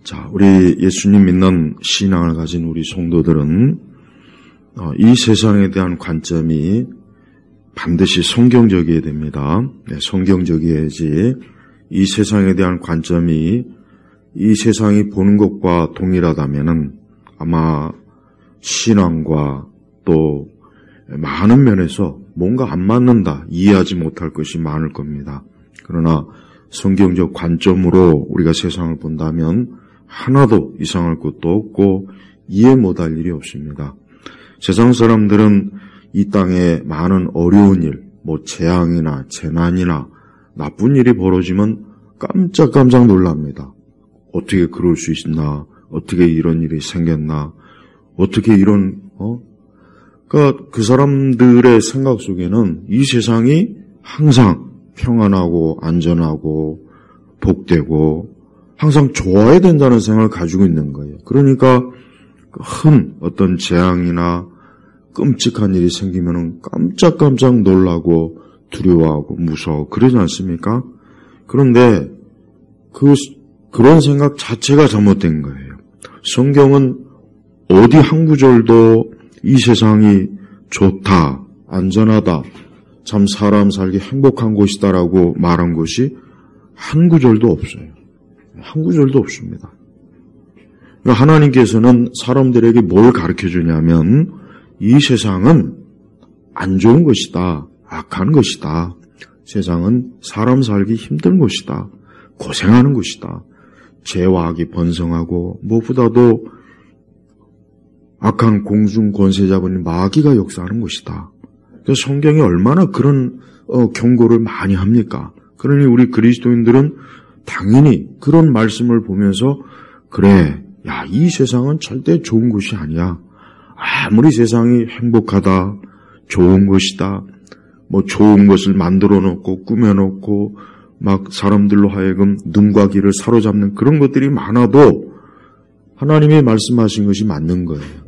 자, 우리 예수님 믿는 신앙을 가진 우리 성도들은 이 세상에 대한 관점이 반드시 성경적이어야 됩니다. 네, 성경적이어야지 이 세상에 대한 관점이 이 세상이 보는 것과 동일하다면은 아마 신앙과 또 많은 면에서 뭔가 안 맞는다, 이해하지 못할 것이 많을 겁니다. 그러나 성경적 관점으로 우리가 세상을 본다면 하나도 이상할 것도 없고 이해 못할 일이 없습니다. 세상 사람들은 이 땅에 많은 어려운 일, 재앙이나 재난이나 나쁜 일이 벌어지면 깜짝 놀랍니다. 어떻게 그럴 수 있나? 어떻게 이런 일이 생겼나? 어떻게 이런 그러니까 그 사람들의 생각 속에는 이 세상이 항상 평안하고 안전하고 복되고 항상 좋아야 된다는 생각을 가지고 있는 거예요. 그러니까 큰 어떤 재앙이나 끔찍한 일이 생기면 깜짝 놀라고 두려워하고 무서워 그러지 않습니까? 그런데 그런 생각 자체가 잘못된 거예요. 성경은 어디 한 구절도 이 세상이 좋다, 안전하다, 참 사람 살기 행복한 곳이다라고 말한 것이 한 구절도 없어요. 한 구절도 없습니다. 하나님께서는 사람들에게 뭘 가르쳐 주냐면 이 세상은 안 좋은 것이다, 악한 것이다. 세상은 사람 살기 힘든 것이다, 고생하는 것이다. 죄와 악이 번성하고 무엇보다도 악한 공중 권세자분인 마귀가 역사하는 것이다. 그래서 성경이 얼마나 그런 경고를 많이 합니까? 그러니 우리 그리스도인들은 당연히 그런 말씀을 보면서 그래, 이 세상은 절대 좋은 것이 아니야. 아무리 세상이 행복하다, 좋은 것이다, 좋은 것을 만들어 놓고 꾸며 놓고 막 사람들로 하여금 눈과 귀를 사로잡는 그런 것들이 많아도 하나님이 말씀하신 것이 맞는 거예요.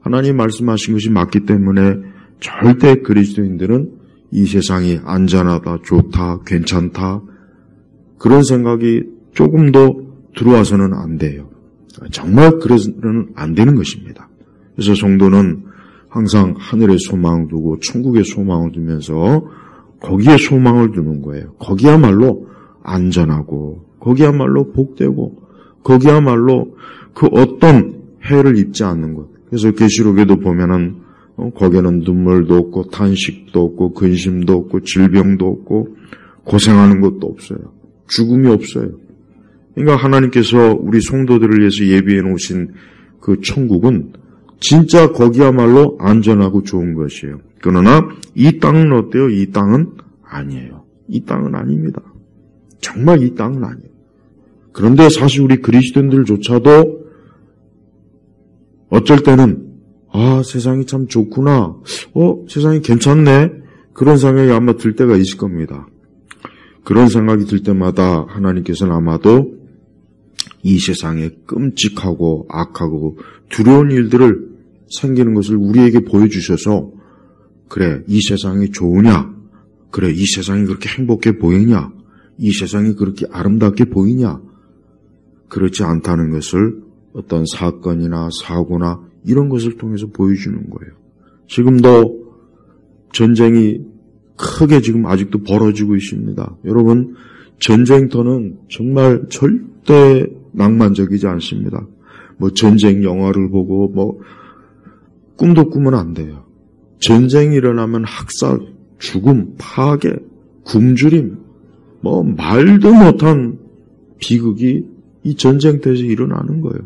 하나님이 말씀하신 것이 맞기 때문에 절대 그리스도인들은 이 세상이 안전하다, 좋다, 괜찮다 그런 생각이 조금도 들어와서는 안 돼요. 정말 그래서는 안 되는 것입니다. 그래서 성도는 항상 하늘에 소망을 두고 천국에 소망을 두면서 거기에 소망을 두는 거예요. 거기야말로 안전하고 거기야말로 복되고 거기야말로 그 어떤 해를 입지 않는 것. 그래서 계시록에도 보면은 거기에는 눈물도 없고 탄식도 없고 근심도 없고 질병도 없고 고생하는 것도 없어요. 죽음이 없어요. 그러니까 하나님께서 우리 성도들을 위해서 예비해 놓으신 그 천국은 진짜 거기야말로 안전하고 좋은 것이에요. 그러나 이 땅은 어때요? 이 땅은 아니에요. 이 땅은 아닙니다. 정말 이 땅은 아니에요. 그런데 사실 우리 그리스도인들조차도 어쩔 때는 세상이 참 좋구나. 세상이 괜찮네. 그런 생각이 아마 들 때가 있을 겁니다. 그런 생각이 들 때마다 하나님께서는 아마도 이 세상에 끔찍하고 악하고 두려운 일들을 생기는 것을 우리에게 보여주셔서 그래, 이 세상이 좋으냐? 그래, 이 세상이 그렇게 행복해 보이냐? 이 세상이 그렇게 아름답게 보이냐? 그렇지 않다는 것을 어떤 사건이나 사고나 이런 것을 통해서 보여주는 거예요. 지금도 전쟁이 크게 지금 아직도 벌어지고 있습니다. 여러분, 전쟁터는 정말 절대 낭만적이지 않습니다. 전쟁 영화를 보고 꿈도 꾸면 안 돼요. 전쟁이 일어나면 학살, 죽음, 파괴, 굶주림, 말도 못한 비극이 이 전쟁터에서 일어나는 거예요.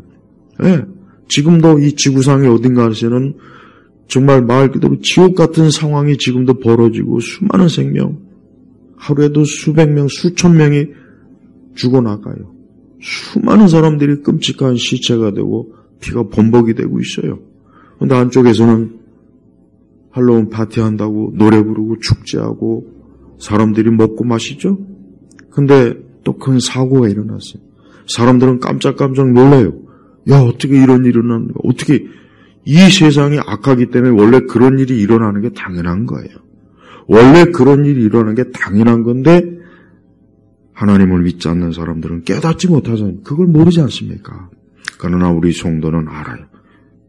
네. 지금도 이 지구상의 어딘가에서는 정말 말 그대로 지옥 같은 상황이 지금도 벌어지고 수많은 생명, 하루에도 수백 명, 수천 명이 죽어나가요. 수많은 사람들이 끔찍한 시체가 되고 피가 범벅이 되고 있어요. 그런데 한쪽에서는 할로윈 파티한다고 노래 부르고 축제하고 사람들이 먹고 마시죠. 근데 또 큰 사고가 일어났어요. 사람들은 깜짝 놀라요. 어떻게 이런 일이 일어나는 거야? 어떻게 이 세상이 악하기 때문에 원래 그런 일이 일어나는 게 당연한 거예요. 원래 그런 일이 일어나는 게 당연한 건데 하나님을 믿지 않는 사람들은 깨닫지 못하잖아요. 그걸 모르지 않습니까? 그러나 우리 성도는 알아요.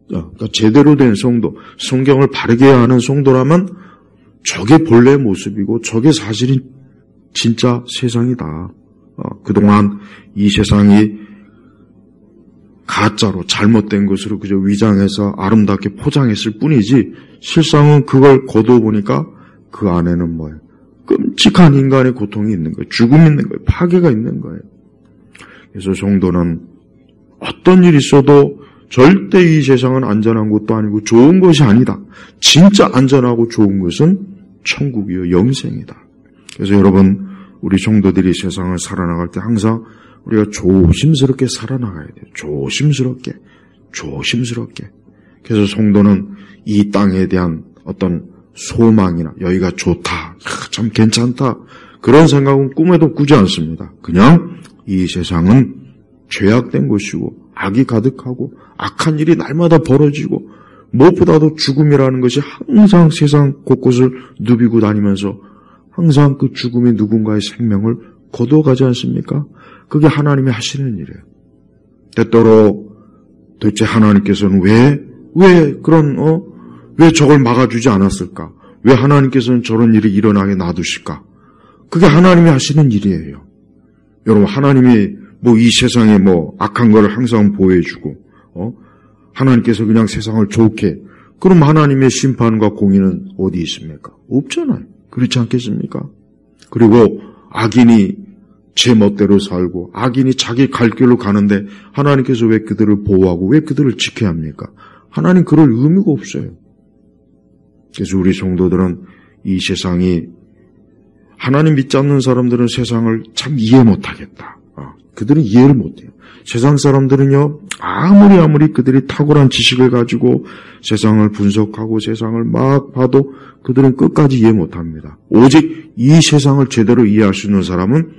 그러니까 제대로 된 성도, 성경을 바르게 아는 성도라면 저게 본래의 모습이고 저게 사실은 진짜 세상이다. 그동안 이 세상이 가짜로 잘못된 것으로 그저 위장해서 아름답게 포장했을 뿐이지 실상은 그걸 거두어보니까 그 안에는 뭐예요? 끔찍한 인간의 고통이 있는 거예요. 죽음이 있는 거예요. 파괴가 있는 거예요. 그래서 성도는 어떤 일이 있어도 절대 이 세상은 안전한 것도 아니고 좋은 것이 아니다. 진짜 안전하고 좋은 것은 천국이요 영생이다. 그래서 여러분 우리 성도들이 세상을 살아나갈 때 항상 우리가 조심스럽게 살아나가야 돼요. 조심스럽게. 그래서 성도는 이 땅에 대한 어떤 소망이나 여기가 좋다, 참 괜찮다 그런 생각은 꿈에도 꾸지 않습니다. 그냥 이 세상은 죄악된 것이고 악이 가득하고 악한 일이 날마다 벌어지고 무엇보다도 죽음이라는 것이 항상 세상 곳곳을 누비고 다니면서 항상 그 죽음이 누군가의 생명을 거둬가지 않습니까? 그게 하나님이 하시는 일이에요. 때때로 도대체 하나님께서는 왜 저걸 막아주지 않았을까? 왜 하나님께서는 저런 일이 일어나게 놔두실까? 그게 하나님이 하시는 일이에요. 여러분, 하나님이 이 세상에 악한 거를 항상 보여주고, 하나님께서 그냥 세상을 좋게, 그럼 하나님의 심판과 공의는 어디 있습니까? 없잖아요. 그렇지 않겠습니까? 그리고 악인이 제 멋대로 살고, 악인이 자기 갈 길로 가는데, 하나님께서 왜 그들을 보호하고, 왜 그들을 지켜야 합니까? 하나님 그럴 의미가 없어요. 그래서 우리 성도들은 이 세상이, 하나님 믿지 않는 사람들은 세상을 참 이해 못하겠다. 그들은 이해를 못해요. 세상 사람들은요, 아무리 그들이 탁월한 지식을 가지고 세상을 분석하고 세상을 막 봐도 그들은 끝까지 이해 못합니다. 오직 이 세상을 제대로 이해할 수 있는 사람은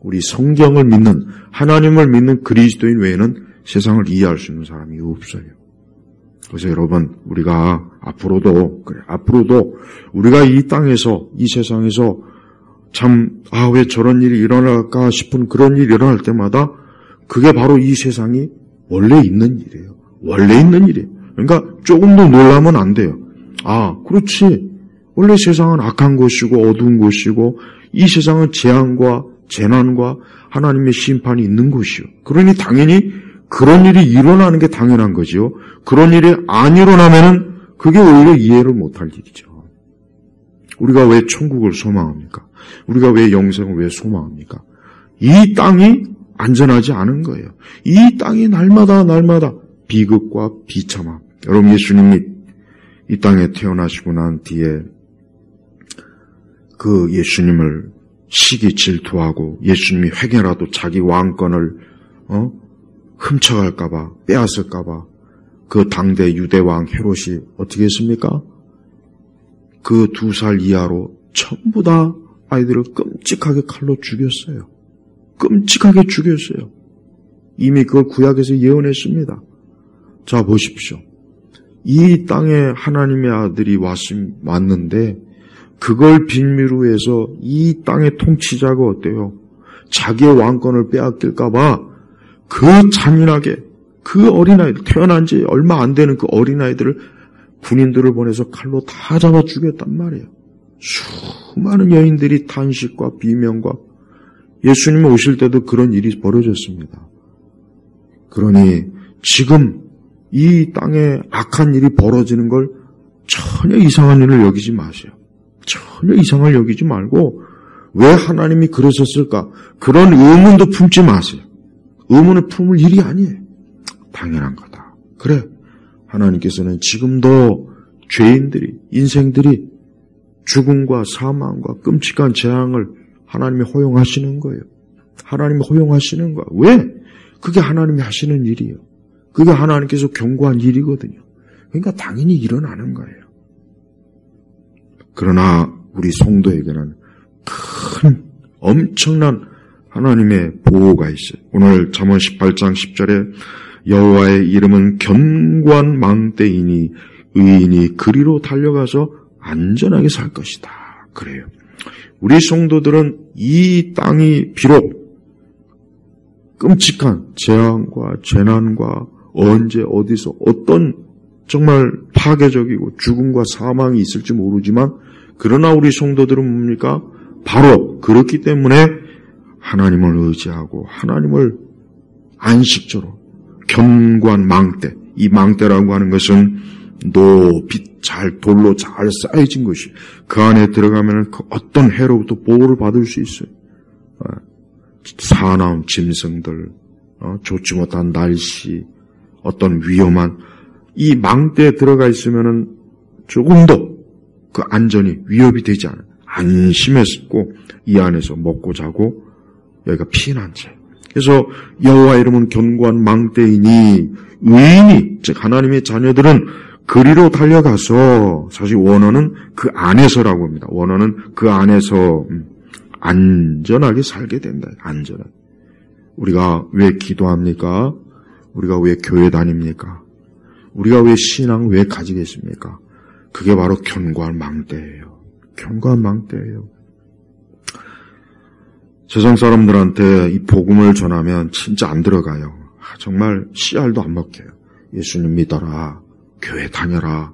우리 성경을 믿는, 하나님을 믿는 그리스도인 외에는 세상을 이해할 수 있는 사람이 없어요. 그래서 여러분, 우리가 앞으로도 우리가 이 땅에서, 이 세상에서 참, 왜 저런 일이 일어날까 싶은 그런 일이 일어날 때마다 그게 바로 이 세상이 원래 있는 일이에요. 그러니까 조금 더 놀라면 안 돼요. 그렇지. 원래 세상은 악한 것이고 어두운 것이고 이 세상은 재앙과 재난과 하나님의 심판이 있는 곳이요. 그러니 당연히 그런 일이 일어나는 게 당연한 거지요. 그런 일이 안 일어나면은 그게 오히려 이해를 못할 일이죠. 우리가 왜 천국을 소망합니까? 우리가 왜 영생을 왜 소망합니까? 이 땅이 안전하지 않은 거예요. 이 땅이 날마다 비극과 비참함. 여러분, 예수님이 이 땅에 태어나시고 난 뒤에 그 예수님을 시기 질투하고 예수님이 횡해라도 자기 왕권을 훔쳐갈까봐, 빼앗을까봐 그 당대 유대왕 헤롯이 어떻게 했습니까? 그 2살 이하로 전부 다 아이들을 끔찍하게 칼로 죽였어요. 이미 그걸 구약에서 예언했습니다. 자, 보십시오. 이 땅에 하나님의 아들이 왔는데 그걸 빌미로 해서 이 땅의 통치자가 어때요? 자기의 왕권을 빼앗길까봐 그 잔인하게 그 어린아이들, 태어난 지 얼마 안 되는 그 어린아이들을 군인들을 보내서 칼로 다 잡아 죽였단 말이에요. 수많은 여인들이 탄식과 비명과 예수님이 오실 때도 그런 일이 벌어졌습니다. 그러니 지금 이 땅에 악한 일이 벌어지는 걸 전혀 이상한 일을 여기지 마세요. 전혀 이상을 여기지 말고 왜 하나님이 그러셨을까? 그런 의문도 품지 마세요. 의문을 품을 일이 아니에요. 당연한 거다. 그래, 하나님께서는 지금도 죄인들이, 인생들이 죽음과 사망과 끔찍한 재앙을 하나님이 허용하시는 거예요. 하나님이 허용하시는 거야. 왜? 그게 하나님이 하시는 일이에요. 그게 하나님께서 경고한 일이거든요. 그러니까 당연히 일어나는 거예요. 그러나 우리 성도에게는 큰 엄청난 하나님의 보호가 있어요. 오늘 잠언 18장 10절에 여호와의 이름은 견고한 망대이니 의인이 그리로 달려가서 안전하게 살 것이다. 그래요. 우리 성도들은 이 땅이 비록 끔찍한 재앙과 재난과 언제 어디서 어떤 정말 파괴적이고 죽음과 사망이 있을지 모르지만 그러나 우리 성도들은 뭡니까? 바로 그렇기 때문에 하나님을 의지하고 하나님을 안식처로 견고한 망대, 이 망대라고 하는 것은 높이 잘 돌로 잘 쌓여진 것이 그 안에 들어가면 그 어떤 해로부터 보호를 받을 수 있어요. 사나운 짐승들, 좋지 못한 날씨, 어떤 위험한 이 망대에 들어가 있으면은 조금도 그 안전이 위협이 되지 않아요. 안심했고 이 안에서 먹고 자고 여기가 피난처. 그래서 여호와 이름은 견고한 망대이니 의인이 즉 하나님의 자녀들은 그리로 달려가서 사실 원어는 그 안에서라고 합니다. 원어는 그 안에서 안전하게 살게 된다. 안전하게. 우리가 왜 기도합니까? 우리가 왜 교회 다닙니까? 우리가 왜 신앙 왜 가지겠습니까? 그게 바로 견고한 망대예요. 견고한 망대예요. 세상 사람들한테 이 복음을 전하면 진짜 안 들어가요. 정말 씨알도 안 먹혀요. 예수님 믿어라. 교회 다녀라.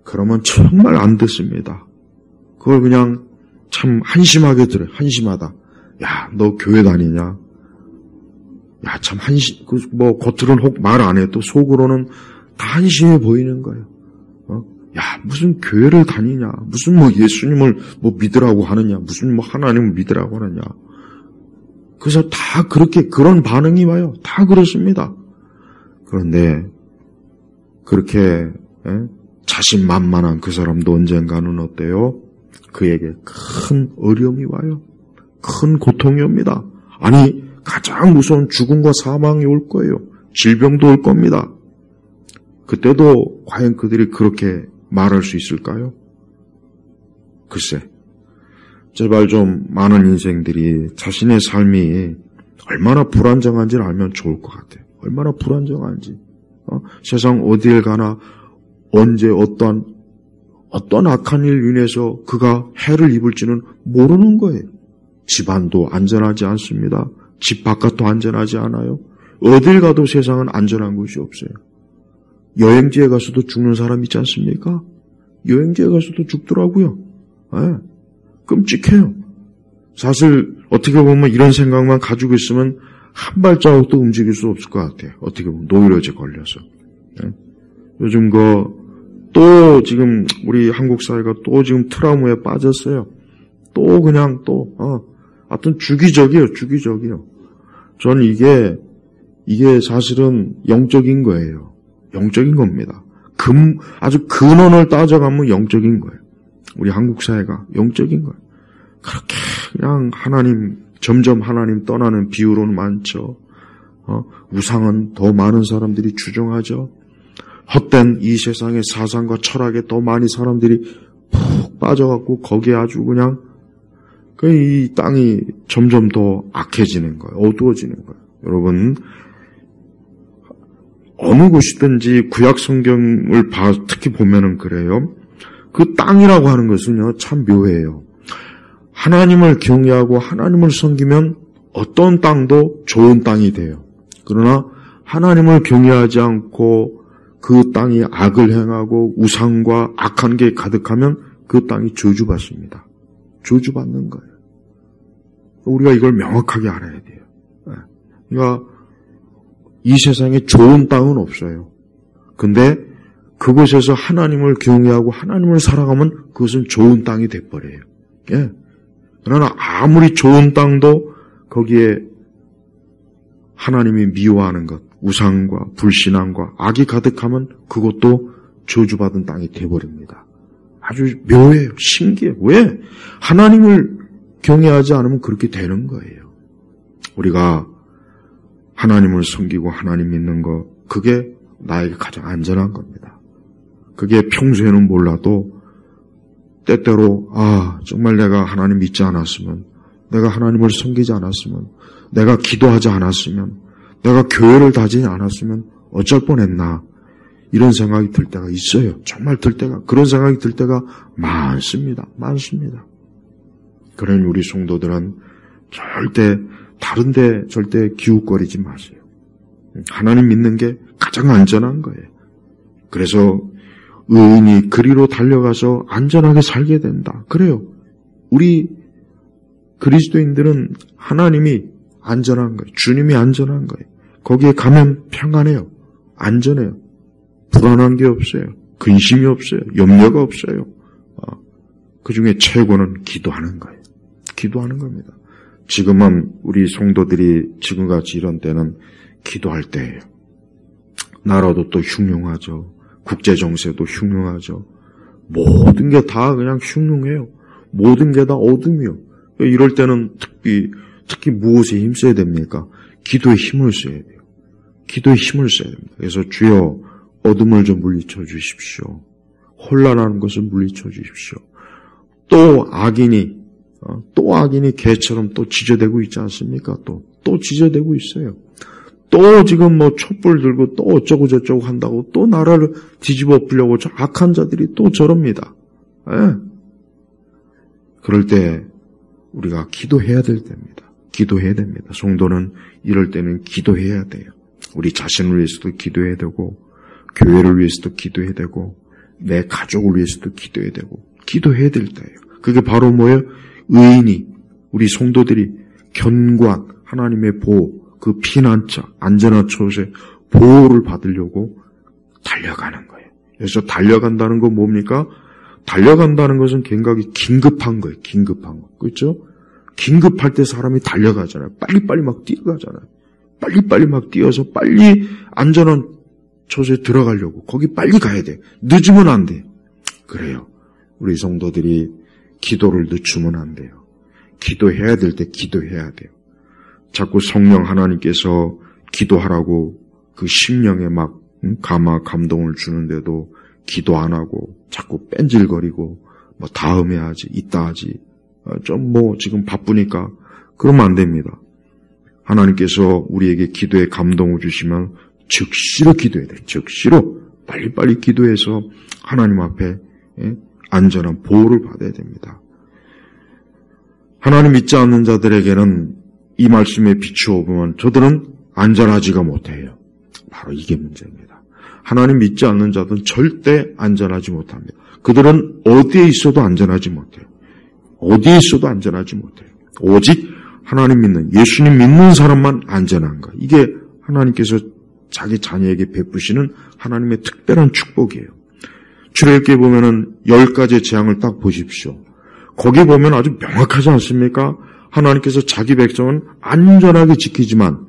그러면 정말 안 듣습니다. 그걸 그냥 참 한심하게 들어요. 한심하다. 야, 너 교회 다니냐? 야, 참 겉으로는 혹 말 안 해도 속으로는 다 한심해 보이는 거예요. 야, 무슨 교회를 다니냐? 무슨 예수님을 믿으라고 하느냐? 무슨 하나님을 믿으라고 하느냐? 그래서 다 그렇게 그런 반응이 와요. 다 그렇습니다. 그런데 그렇게 자신만만한 그 사람도 언젠가는 어때요? 그에게 큰 어려움이 와요. 큰 고통이 옵니다. 아니, 가장 무서운 죽음과 사망이 올 거예요. 질병도 올 겁니다. 그때도 과연 그들이 그렇게 말할 수 있을까요? 글쎄, 제발 좀 많은 인생들이 자신의 삶이 얼마나 불안정한지를 알면 좋을 것 같아요. 얼마나 불안정한지. 세상 어디에 가나 언제 어떤 악한 일 인해서 그가 해를 입을지는 모르는 거예요. 집안도 안전하지 않습니다. 집 바깥도 안전하지 않아요. 어딜 가도 세상은 안전한 곳이 없어요. 여행지에 가서도 죽는 사람 있지 않습니까? 여행지에 가서도 죽더라고요. 네. 끔찍해요. 사실 어떻게 보면 이런 생각만 가지고 있으면 한 발자국도 움직일 수 없을 것 같아요. 어떻게 보면 노이로제 걸려서. 네. 요즘 또 지금 우리 한국 사회가 또 지금 트라우마에 빠졌어요. 또 그냥 하여튼 주기적이에요. 저는 이게 사실은 영적인 거예요. 영적인 겁니다. 아주 근원을 따져가면 영적인 거예요. 우리 한국 사회가 영적인 거예요. 그렇게 그냥 점점 하나님 떠나는 비유로는 많죠. 우상은 더 많은 사람들이 추종하죠. 헛된 이 세상의 사상과 철학에 더 많이 사람들이 푹 빠져갖고 거기에 아주 그냥 이 땅이 점점 더 악해지는 거예요. 어두워지는 거예요. 여러분, 어느 곳이든지 구약 성경을 특히 보면은 그래요. 그 땅이라고 하는 것은요, 참 묘해요. 하나님을 경외하고 하나님을 섬기면 어떤 땅도 좋은 땅이 돼요. 그러나 하나님을 경외하지 않고 그 땅이 악을 행하고 우상과 악한 게 가득하면 그 땅이 저주받습니다. 저주받는 거예요. 우리가 이걸 명확하게 알아야 돼요. 그러니까 이 세상에 좋은 땅은 없어요. 근데 그곳에서 하나님을 경외하고 하나님을 사랑하면 그것은 좋은 땅이 돼버려요. 예. 그러나 아무리 좋은 땅도 거기에 하나님이 미워하는 것, 우상과 불신앙과 악이 가득하면 그것도 저주받은 땅이 돼버립니다. 아주 묘해요. 신기해요. 왜? 하나님을 경외하지 않으면 그렇게 되는 거예요. 우리가 하나님을 섬기고 하나님 믿는 것, 그게 나에게 가장 안전한 겁니다. 그게 평소에는 몰라도 때때로 정말 내가 하나님 믿지 않았으면, 내가 하나님을 섬기지 않았으면, 내가 기도하지 않았으면, 내가 교회를 다니지 않았으면 어쩔 뻔했나, 이런 생각이 들 때가 있어요. 정말 그런 생각이 들 때가 많습니다. 그러니 우리 성도들은 절대 다른데 절대 기웃거리지 마세요. 하나님 믿는 게 가장 안전한 거예요. 그래서 의인이 그리로 달려가서 안전하게 살게 된다. 그래요. 우리 그리스도인들은 하나님이 안전한 거예요. 주님이 안전한 거예요. 거기에 가면 평안해요. 안전해요. 불안한 게 없어요. 근심이 없어요. 염려가 없어요. 그 중에 최고는 기도하는 거예요. 기도하는 겁니다. 지금은 우리 성도들이 지금같이 이런 때는 기도할 때예요. 나라도 또 흉흉하죠. 국제정세도 흉흉하죠. 모든 게 다 그냥 흉흉해요. 모든 게 다 어둠이요. 이럴 때는 특히 무엇에 힘써야 됩니까? 기도에 힘을 써야 돼요. 기도에 힘을 써야 됩니다. 그래서 주여 어둠을 좀 물리쳐 주십시오. 혼란하는 것을 물리쳐 주십시오. 또 악인이 개처럼 또 지저대고 있지 않습니까? 또 지저대고 있어요. 또 지금 뭐 촛불 들고 또 어쩌고 저쩌고 한다고 또 나라를 뒤집어 엎으려고 저 악한 자들이 또 저럽니다. 예. 그럴 때 우리가 기도해야 될 때입니다. 기도해야 됩니다. 성도는 이럴 때는 기도해야 돼요. 우리 자신을 위해서도 기도해야 되고 교회를 위해서도 기도해야 되고 내 가족을 위해서도 기도해야 되고 기도해야 될 때예요. 그게 바로 뭐예요? 의인이 우리 성도들이 견고한 하나님의 보호, 그 피난처, 안전한 곳에 보호를 받으려고 달려가는 거예요. 그래서 달려간다는 건 뭡니까? 달려간다는 것은 굉장히 긴급한 거예요. 긴급한 거. 그렇죠? 긴급할 때 사람이 달려가잖아요. 빨리빨리 막 뛰어가잖아요. 빨리빨리 막 뛰어서 빨리 안전한 곳에 들어가려고. 거기 빨리 가야 돼. 늦으면 안 돼. 그래요. 우리 성도들이 기도를 늦추면 안 돼요. 기도해야 될 때 기도해야 돼요. 자꾸 성령 하나님께서 기도하라고 그 심령에 막 감동을 주는데도 기도 안 하고 자꾸 뺀질거리고 뭐 다음에 하지, 이따 하지, 좀 뭐 지금 바쁘니까 그러면 안 됩니다. 하나님께서 우리에게 기도에 감동을 주시면 즉시로 기도해야 돼요. 즉시로 빨리빨리 기도해서 하나님 앞에 안전한 보호를 받아야 됩니다. 하나님 믿지 않는 자들에게는 이 말씀에 비추어 보면 저들은 안전하지가 못해요. 바로 이게 문제입니다. 하나님 믿지 않는 자들은 절대 안전하지 못합니다. 그들은 어디에 있어도 안전하지 못해요. 어디에 있어도 안전하지 못해요. 오직 하나님 믿는, 예수님 믿는 사람만 안전한 거. 이게 하나님께서 자기 자녀에게 베푸시는 하나님의 특별한 축복이에요. 출애굽기에 보면은 10가지의 재앙을 딱 보십시오. 거기 보면 아주 명확하지 않습니까? 하나님께서 자기 백성은 안전하게 지키지만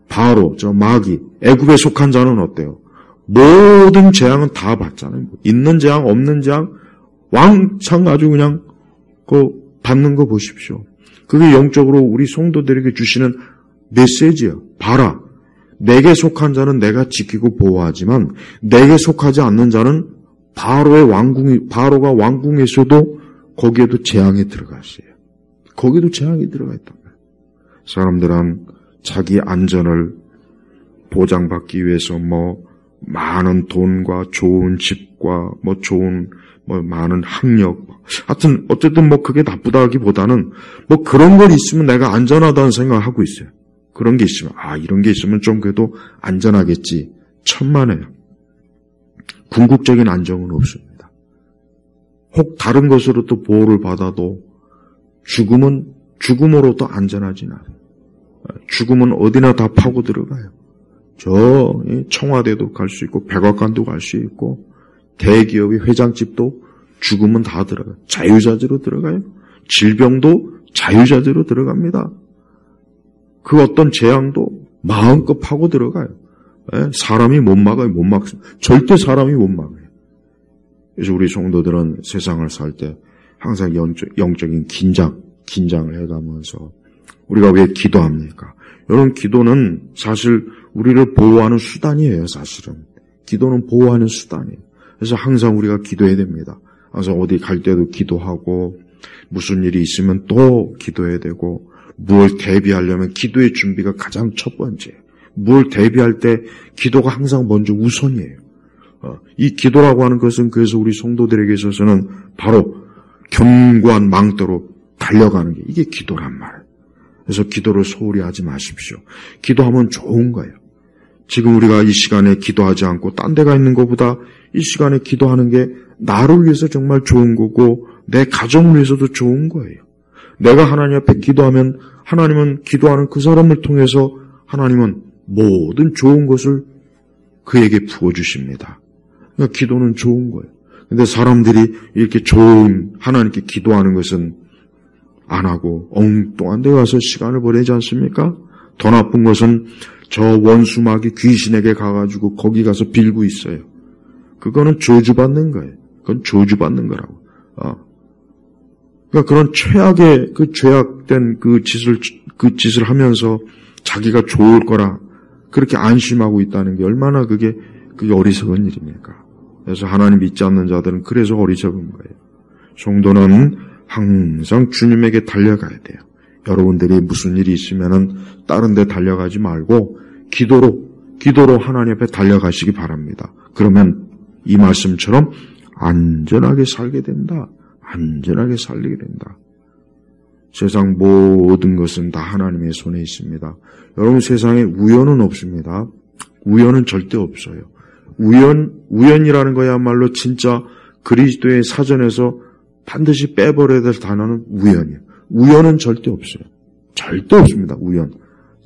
바로 저 마귀, 애굽에 속한 자는 어때요? 모든 재앙은 다 받잖아요. 있는 재앙, 없는 재앙, 왕창 아주 그냥 받는 거 보십시오. 그게 영적으로 우리 성도들에게 주시는 메시지예요. 봐라. 내게 속한 자는 내가 지키고 보호하지만 내게 속하지 않는 자는 바로가 왕궁에서도 거기에도 재앙에 들어갔어요. 거기도 재앙이 들어가 있단 말이에요. 사람들은 자기 안전을 보장받기 위해서 많은 돈과 좋은 집과 좋은 많은 학력, 하여튼 어쨌든 그게 나쁘다기보다는 그런 걸 있으면 내가 안전하다는 생각을 하고 있어요. 그런 게 있으면 이런 게 있으면 좀 그래도 안전하겠지. 천만에요. 궁극적인 안정은 없습니다. 혹 다른 것으로 또 보호를 받아도 죽음으로도 안전하진 않아요. 죽음은 어디나 다 파고 들어가요. 저 청와대도 갈 수 있고 백악관도 갈 수 있고 대기업의 회장집도 죽으면 다 들어가요. 자유자재로 들어가요. 질병도 자유자재로 들어갑니다. 그 어떤 재앙도 마음껏 파고 들어가요. 사람이 못 막아요. 못 막습니다. 절대 사람이 못 막아요. 그래서 우리 성도들은 세상을 살 때 항상 영적인 긴장을 해가면서 우리가 왜 기도합니까? 여러분, 기도는 사실 우리를 보호하는 수단이에요. 사실은 기도는 보호하는 수단이에요. 그래서 항상 우리가 기도해야 됩니다. 항상 어디 갈 때도 기도하고 무슨 일이 있으면 또 기도해야 되고 무엇 대비하려면 기도의 준비가 가장 첫 번째예요. 무엇 대비할 때 기도가 항상 먼저 우선이에요. 이 기도라고 하는 것은 그래서 우리 성도들에게 있어서는 바로 견고한 망대로 달려가는 게 이게 기도란 말이에요. 그래서 기도를 소홀히 하지 마십시오. 기도하면 좋은 거예요. 지금 우리가 이 시간에 기도하지 않고 딴 데가 있는 것보다 이 시간에 기도하는 게 나를 위해서 정말 좋은 거고 내 가정을 위해서도 좋은 거예요. 내가 하나님 앞에 기도하면 하나님은 기도하는 그 사람을 통해서 하나님은 모든 좋은 것을 그에게 부어주십니다. 그러니까 기도는 좋은 거예요. 근데 사람들이 이렇게 좋은 하나님께 기도하는 것은 안 하고 엉뚱한 데 가서 시간을 보내지 않습니까? 더 나쁜 것은 저 원수마귀 귀신에게 가가지고 거기 가서 빌고 있어요. 그거는 저주받는 거예요. 그건 저주받는 거라고. 그러니까 그런 최악의 그 죄악된 그 짓을 하면서 자기가 좋을 거라 그렇게 안심하고 있다는 게 얼마나 그게 어리석은 일입니까? 그래서 하나님 믿지 않는 자들은 그래서 어리석은 거예요. 성도는 항상 주님에게 달려가야 돼요. 여러분들이 무슨 일이 있으면은 다른 데 달려가지 말고 기도로 하나님 앞에 달려가시기 바랍니다. 그러면 이 말씀처럼 안전하게 살게 된다. 안전하게 살게 된다. 세상 모든 것은 다 하나님의 손에 있습니다. 여러분 세상에 우연은 없습니다. 우연은 절대 없어요. 우연이라는 거야말로 진짜 그리스도의 사전에서 반드시 빼버려야 될 단어는 우연이에요. 우연은 절대 없어요. 절대 없습니다. 우연.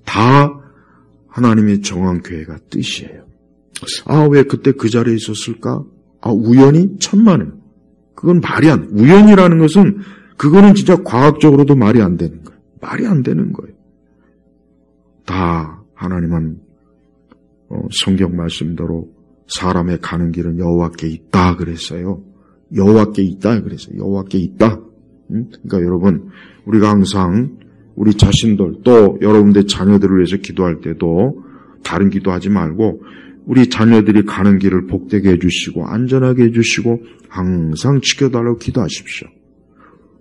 다 하나님의 정한 계획과 뜻이에요. 왜 그때 그 자리에 있었을까? 우연이 천만에요. 그건 말이 안, 우연이라는 것은 그거는 진짜 과학적으로도 말이 안 되는 거예요. 말이 안 되는 거예요. 다 하나님은 성경 말씀대로 사람의 가는 길은 여호와께 있다 그랬어요. 여호와께 있다 그랬어요. 여호와께 있다. 그러니까 여러분 우리가 항상 우리 자신들 또 여러분들 자녀들을 위해서 기도할 때도 다른 기도하지 말고 우리 자녀들이 가는 길을 복되게 해주시고 안전하게 해주시고 항상 지켜달라고 기도하십시오.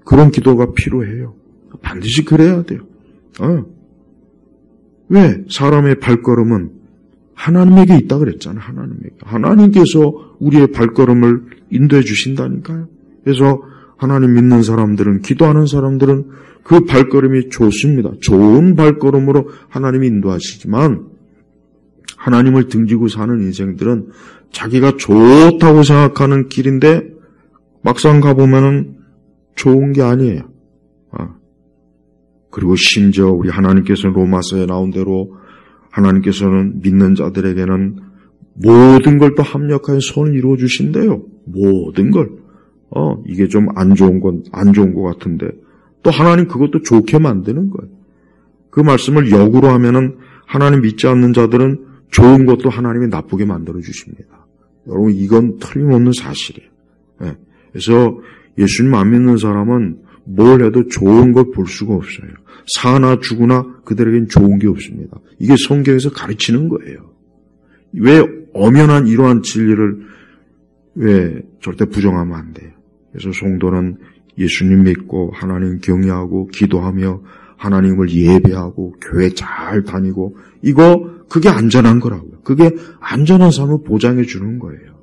그런 기도가 필요해요. 반드시 그래야 돼요. 왜? 사람의 발걸음은 하나님에게 있다 그랬잖아요. 하나님에게. 하나님께서 우리의 발걸음을 인도해 주신다니까요. 그래서 하나님 믿는 사람들은, 기도하는 사람들은 그 발걸음이 좋습니다. 좋은 발걸음으로 하나님이 인도하시지만 하나님을 등지고 사는 인생들은 자기가 좋다고 생각하는 길인데 막상 가보면은 좋은 게 아니에요. 그리고 심지어 우리 하나님께서는 로마서에 나온 대로 하나님께서는 믿는 자들에게는 모든 걸 또 합력하여 선을 이루어 주신대요. 모든 걸. 이게 좀 안 좋은 것 같은데 또 하나님 그것도 좋게 만드는 거예요. 그 말씀을 역으로 하면은 하나님 믿지 않는 자들은 좋은 것도 하나님이 나쁘게 만들어 주십니다. 여러분 이건 틀림없는 사실이에요. 그래서 예수님 안 믿는 사람은 뭘 해도 좋은 걸 볼 수가 없어요. 사나 죽으나 그들에겐 좋은 게 없습니다. 이게 성경에서 가르치는 거예요. 왜 엄연한 이러한 진리를 왜 절대 부정하면 안 돼요. 그래서 성도는 예수님 믿고 하나님 경외하고 기도하며 하나님을 예배하고 교회 잘 다니고 그게 안전한 거라고요. 그게 안전한 삶을 보장해 주는 거예요.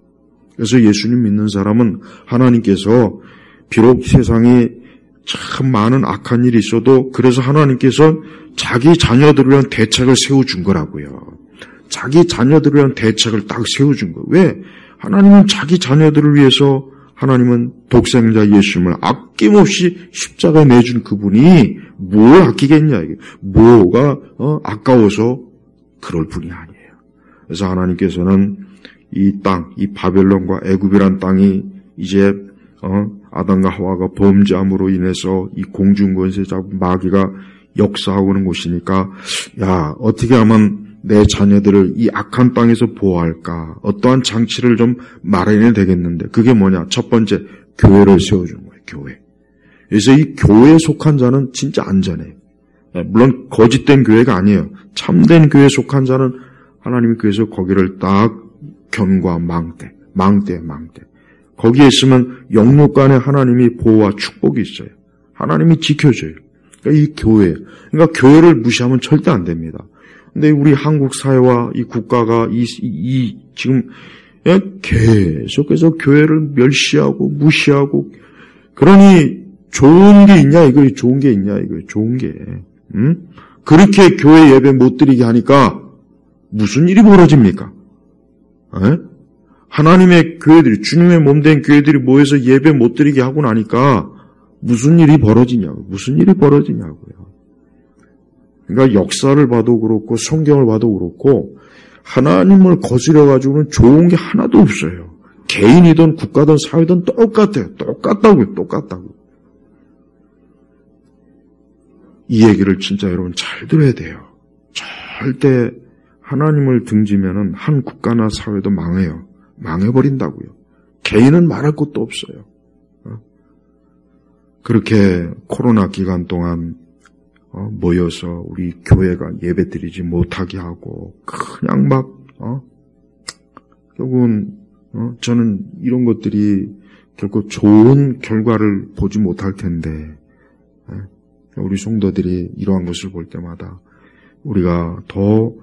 그래서 예수님 믿는 사람은 하나님께서 비록 세상에 참 많은 악한 일이 있어도 그래서 하나님께서 자기 자녀들을 위한 대책을 세워준 거라고요. 자기 자녀들을 위한 대책을 딱 세워준 거예요. 왜? 하나님은 자기 자녀들을 위해서 하나님은 독생자 예수님을 아낌없이 십자가에 내준 그분이 뭘 아끼겠냐 이게. 뭐가 아까워서 그럴 분이 아니에요. 그래서 하나님께서는 이 땅, 이 바벨론과 애굽이란 땅이 이제 아담과 하와가 범죄함으로 인해서 이 공중권세자 마귀가 역사하고 있는 곳이니까 어떻게 하면 내 자녀들을 이 악한 땅에서 보호할까? 어떠한 장치를 좀 마련해야 되겠는데 그게 뭐냐? 첫 번째 교회를 세워준 거예요. 교회. 그래서 이 교회에 속한 자는 진짜 안전해요. 물론 거짓된 교회가 아니에요. 참된 교회에 속한 자는 하나님이 그래서 거기를 딱 견과 망대. 거기에 있으면 영육간에 하나님이 보호와 축복이 있어요. 하나님이 지켜줘요. 그러니까 이 교회. 그러니까 교회를 무시하면 절대 안 됩니다. 근데 우리 한국 사회와 이 국가가 지금 계속해서 교회를 멸시하고 무시하고 그러니 좋은 게 있냐 이거예요. 좋은 게. 그렇게 교회 예배 못 드리게 하니까 무슨 일이 벌어집니까? 에? 하나님의 교회들이, 주님의 몸된 교회들이 모여서 예배 못 드리게 하고 나니까 무슨 일이 벌어지냐고요. 그러니까 역사를 봐도 그렇고 성경을 봐도 그렇고 하나님을 거스려가지고는 좋은 게 하나도 없어요. 개인이든 국가든 사회든 똑같아요. 똑같다고요. 이 얘기를 진짜 여러분 잘 들어야 돼요. 절대 하나님을 등지면은 한 국가나 사회도 망해요. 망해버린다고요. 개인은 말할 것도 없어요. 그렇게 코로나 기간 동안 모여서 우리 교회가 예배드리지 못하게 하고 그냥 막 결국은 저는 이런 것들이 결코 좋은 결과를 보지 못할 텐데 우리 성도들이 이러한 것을 볼 때마다 우리가 더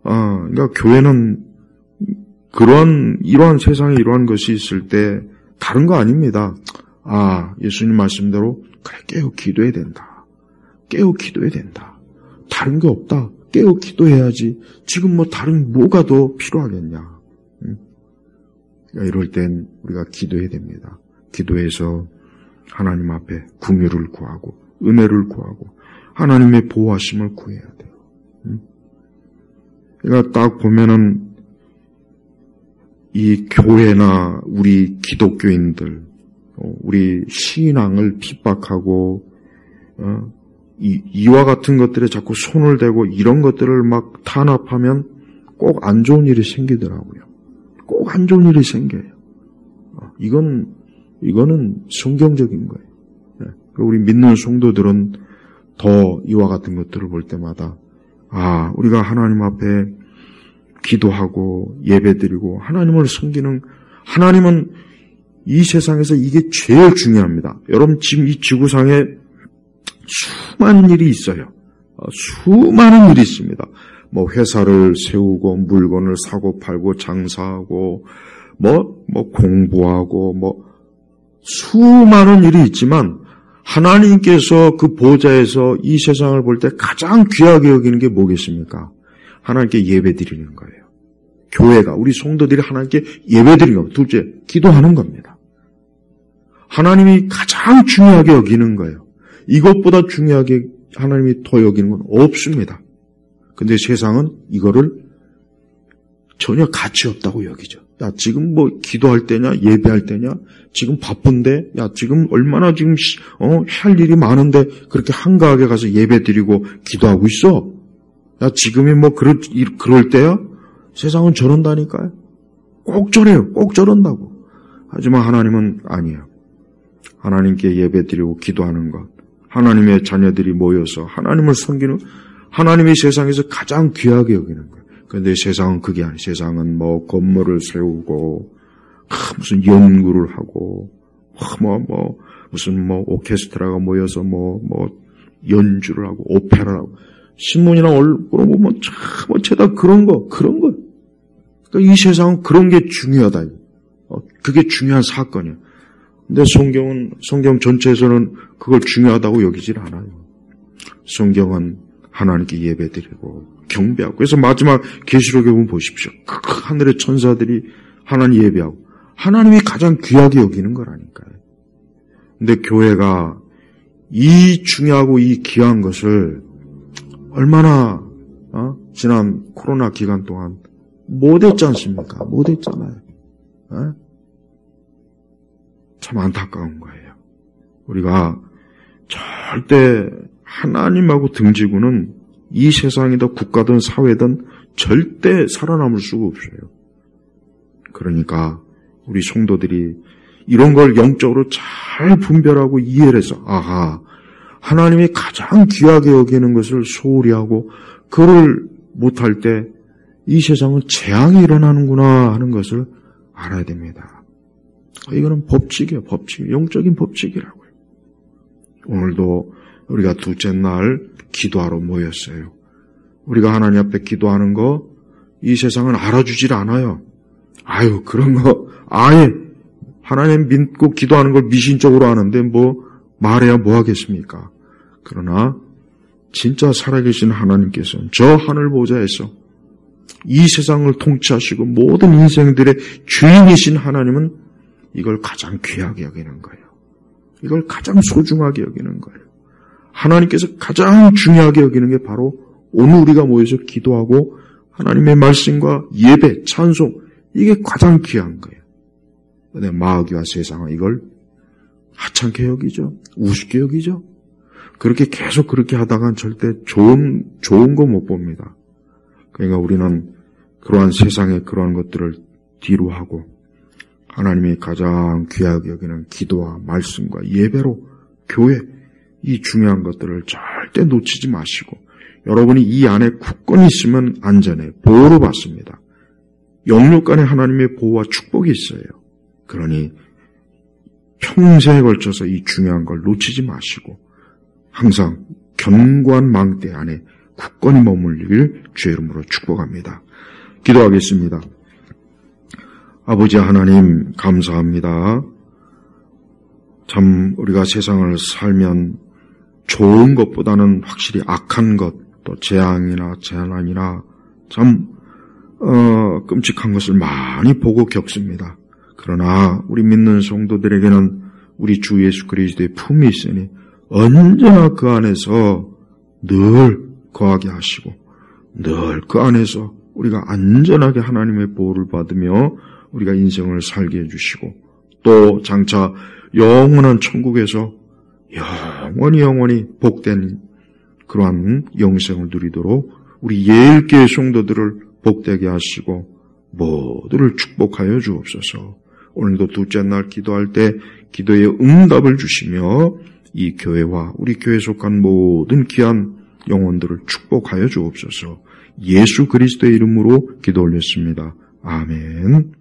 그러니까 교회는 이러한 세상에 이러한 것이 있을 때 다른 거 아닙니다. 예수님 말씀대로 그래 깨어 기도해야 된다. 다른 게 없다. 깨어 기도해야지. 지금 뭐 다른 뭐가 더 필요하겠냐. 이럴 땐 우리가 기도해야 됩니다. 기도해서 하나님 앞에 긍휼을 구하고 은혜를 구하고 하나님의 보호하심을 구해야 돼요. 그러니까 딱 보면은 이 교회나 우리 기독교인들, 우리 신앙을 핍박하고 이와 같은 것들에 자꾸 손을 대고 이런 것들을 막 탄압하면 꼭 안 좋은 일이 생기더라고요. 꼭 안 좋은 일이 생겨요. 이거는 성경적인 거예요. 우리 믿는 성도들은 더 이와 같은 것들을 볼 때마다 우리가 하나님 앞에 기도하고 예배드리고 하나님을 섬기는 하나님은 이 세상에서 이게 제일 중요합니다. 여러분 지금 이 지구상에 수많은 일이 있어요. 수많은 일이 있습니다. 뭐 회사를 세우고 물건을 사고 팔고 장사하고 뭐 공부하고 수많은 일이 있지만 하나님께서 그 보좌에서 이 세상을 볼 때 가장 귀하게 여기는 게 뭐겠습니까? 하나님께 예배드리는 거예요. 교회가 우리 성도들이 하나님께 예배드리는 거. 둘째, 기도하는 겁니다. 하나님이 가장 중요하게 여기는 거예요. 이것보다 중요하게 하나님이 더 여기는 건 없습니다. 근데 세상은 이거를 전혀 가치 없다고 여기죠. 야, 지금 뭐 기도할 때냐, 예배할 때냐, 지금 바쁜데, 야, 지금 얼마나 지금, 할 일이 많은데, 그렇게 한가하게 가서 예배 드리고 기도하고 있어? 야, 지금이 뭐, 그럴 때야? 세상은 저런다니까요. 꼭 저래요. 꼭 저런다고. 하지만 하나님은 아니에요. 하나님께 예배 드리고 기도하는 것, 하나님의 자녀들이 모여서 하나님을 섬기는, 하나님이 세상에서 가장 귀하게 여기는 거예요. 그런데 세상은 그게 아니에요. 세상은 뭐 건물을 세우고 무슨 연구를 하고 무슨 오케스트라가 모여서 연주를 하고 오페라를 하고 신문이나 언론을 보면 참 어쩌다 그런 거. 그러니까 이 세상은 그런 게 중요하다. 그게 중요한 사건이에요. 근데 성경 전체에서는 그걸 중요하다고 여기질 않아요. 성경은 하나님께 예배드리고 경배하고. 그래서 마지막 계시록에 보면 보십시오. 하늘의 천사들이 하나님 예배하고 하나님이 가장 귀하게 여기는 거라니까요. 근데 교회가 이 중요하고 이 귀한 것을 얼마나 지난 코로나 기간 동안 못했지 않습니까? 못했잖아요. 참 안타까운 거예요. 우리가 절대 하나님하고 등지고는 이 세상이든 국가든 사회든 절대 살아남을 수가 없어요. 그러니까 우리 성도들이 이런 걸 영적으로 잘 분별하고 이해를 해서 하나님이 가장 귀하게 여기는 것을 소홀히 하고 그걸 못할 때 이 세상은 재앙이 일어나는구나 하는 것을 알아야 됩니다. 이거는 법칙이에요. 법칙. 영적인 법칙이라고요. 오늘도 우리가 둘째 날 기도하러 모였어요. 우리가 하나님 앞에 기도하는 거 이 세상은 알아주질 않아요. 그런 거 아예 하나님 믿고 기도하는 걸 미신적으로 하는데 말해야 뭐 하겠습니까? 그러나 진짜 살아계신 하나님께서는 저 하늘 보좌에서 이 세상을 통치하시고 모든 인생들의 주인이신 하나님은 이걸 가장 귀하게 여기는 거예요. 이걸 가장 소중하게 여기는 거예요. 하나님께서 가장 중요하게 여기는 게 바로 오늘 우리가 모여서 기도하고 하나님의 말씀과 예배, 찬송, 이게 가장 귀한 거예요. 근데 마귀와 세상은 이걸 하찮게 여기죠. 우습게 여기죠. 그렇게 계속 그렇게 하다간 절대 좋은 거 못 봅니다. 그러니까 우리는 그러한 세상의 그러한 것들을 뒤로 하고 하나님이 가장 귀하게 여기는 기도와 말씀과 예배로 교회, 이 중요한 것들을 절대 놓치지 마시고 여러분이 이 안에 굳건히 있으면 안전해 보호를 받습니다. 영육 안에 하나님의 보호와 축복이 있어요. 그러니 평생에 걸쳐서 이 중요한 걸 놓치지 마시고 항상 견고한 망대 안에 굳건히 머물리길 주의 이름으로 축복합니다. 기도하겠습니다. 아버지 하나님 감사합니다. 참 우리가 세상을 살면 좋은 것보다는 확실히 악한 것, 또 재앙이나 재난이나 참 끔찍한 것을 많이 보고 겪습니다. 그러나 우리 믿는 성도들에게는 우리 주 예수 그리스도의 품이 있으니 언제나 그 안에서 늘 거하게 하시고 늘 그 안에서 우리가 안전하게 하나님의 보호를 받으며 우리가 인생을 살게 해주시고 또 장차 영원한 천국에서 영원히 복된 그러한 영생을 누리도록 우리 예일교회 성도들을 복되게 하시고 모두를 축복하여 주옵소서. 오늘도 둘째 날 기도할 때 기도의 응답을 주시며 이 교회와 우리 교회에 속한 모든 귀한 영혼들을 축복하여 주옵소서. 예수 그리스도의 이름으로 기도 올렸습니다. 아멘.